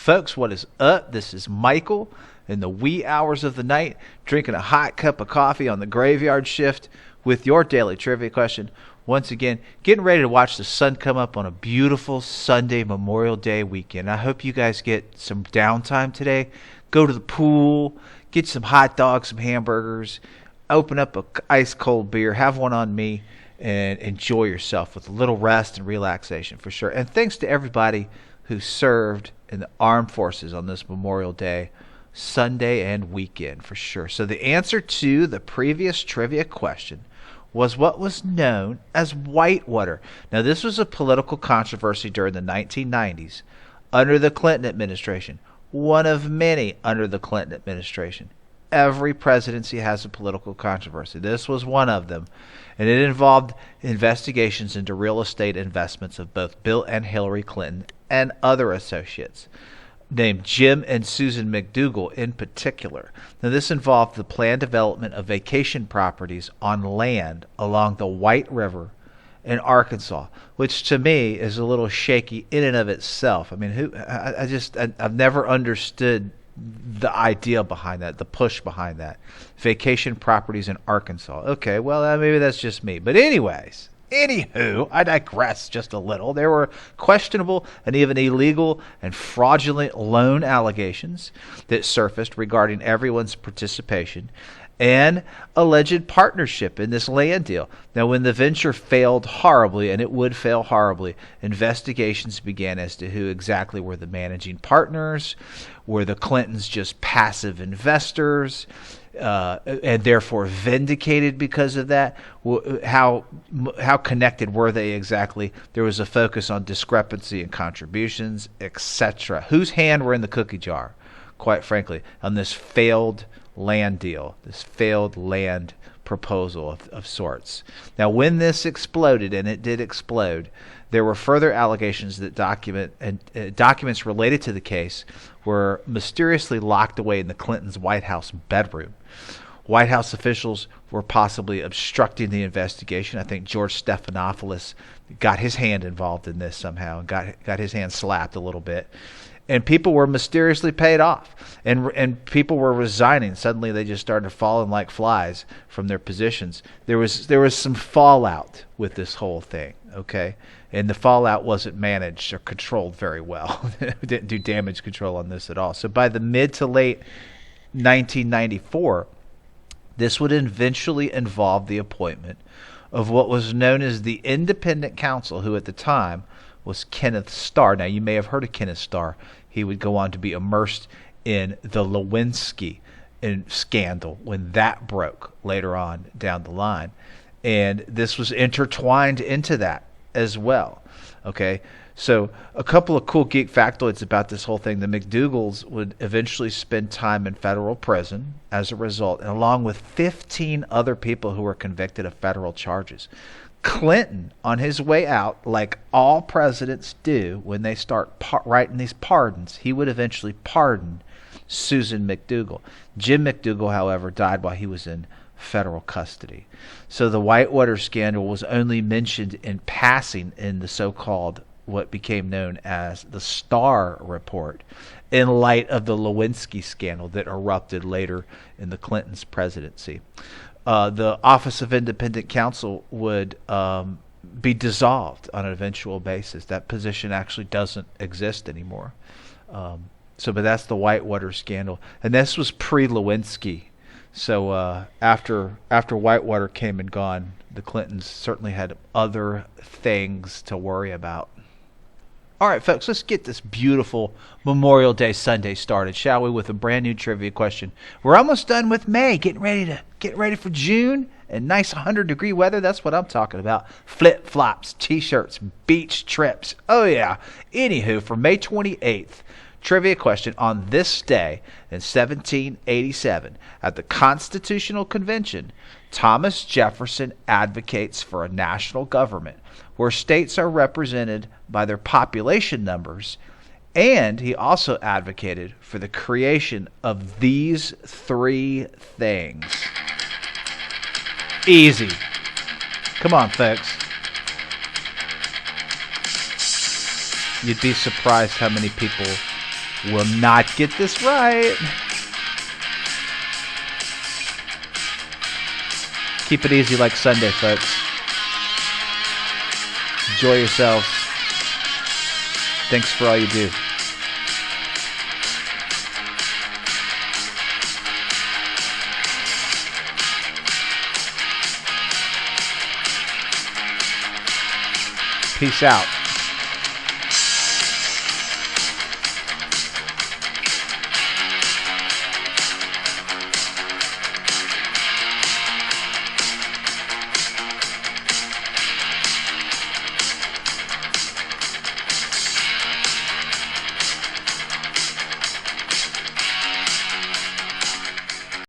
Folks, what is up? This is Michael in the wee hours of the night, drinking a hot cup of coffee on the graveyard shift with your daily trivia question. Once again, getting ready to watch the sun come up on a beautiful Sunday Memorial Day weekend. I hope you guys get some downtime today. Go to the pool, get some hot dogs, some hamburgers, open up a ice cold beer, have one on me, and enjoy yourself with a little rest and relaxation for sure. And thanks to everybody who served in the armed forces on this Memorial Day, Sunday, and weekend for sure. So the answer to the previous trivia question was what was known as Whitewater. Now, this was a political controversy during the 1990s under the Clinton administration, one of many under the Clinton administration. Every presidency has a political controversy. This was one of them, and it involved investigations into real estate investments of both Bill and Hillary Clinton and other associates, named Jim and Susan McDougal in particular. Now, this involved the planned development of vacation properties on land along the White River in Arkansas, which to me is a little shaky in and of itself. I mean, I've never understood the idea behind that, the push behind that. Vacation properties in Arkansas. Okay, well, maybe that's just me. But anywho, I digress just a little. There were questionable and even illegal and fraudulent loan allegations that surfaced regarding everyone's participation and alleged partnership in this land deal. Now, when the venture failed horribly, and it would fail horribly, investigations began as to who exactly were the managing partners. Were the Clintons just passive investors and therefore vindicated because of that? How connected were they exactly? There was a focus on discrepancy in contributions, etc. Whose hand were in the cookie jar, quite frankly, on this failed land deal, this failed land proposal of sorts. Now, when this exploded, and it did explode, there were further allegations that documents related to the case were mysteriously locked away in the Clintons' White House bedroom. White House officials were possibly obstructing the investigation. I think George Stephanopoulos got his hand involved in this somehow and got his hand slapped a little bit. And people were mysteriously paid off, and people were resigning. Suddenly, they just started falling like flies from their positions. There was some fallout with this whole thing, okay? And the fallout wasn't managed or controlled very well. We didn't do damage control on this at all. So by the mid to late 1994, this would eventually involve the appointment of what was known as the Independent Counsel, who at the time was Kenneth Starr. Now, you may have heard of Kenneth Starr. He would go on to be immersed in the Lewinsky scandal when that broke later on down the line. And this was intertwined into that as well. Okay, so a couple of cool geek factoids about this whole thing. The McDougals would eventually spend time in federal prison as a result, and along with 15 other people who were convicted of federal charges. Clinton, on his way out, like all presidents do when they start writing these pardons, he would eventually pardon Susan McDougal. Jim McDougal, however, died while he was in federal custody. So the Whitewater scandal was only mentioned in passing in the so-called, what became known as the Starr Report, in light of the Lewinsky scandal that erupted later in the Clintons' presidency. The Office of Independent Counsel would be dissolved on an eventual basis. That position actually doesn't exist anymore. But that's the Whitewater scandal, and this was pre-Lewinsky. So after Whitewater came and gone, the Clintons certainly had other things to worry about. All right, folks, let's get this beautiful Memorial Day Sunday started, shall we, with a brand new trivia question. We're almost done with May, getting ready for June and nice 100-degree weather. That's what I'm talking about. Flip-flops, T-shirts, beach trips. Oh, yeah. Anywho, for May 28th, trivia question: on this day in 1787, at the Constitutional Convention, Thomas Jefferson advocates for a national government where states are represented by their population numbers, and he also advocated for the creation of these three things. Easy. Come on, folks. You'd be surprised how many people will not get this right. Keep it easy like Sunday, folks. Enjoy yourselves. Thanks for all you do. Peace out.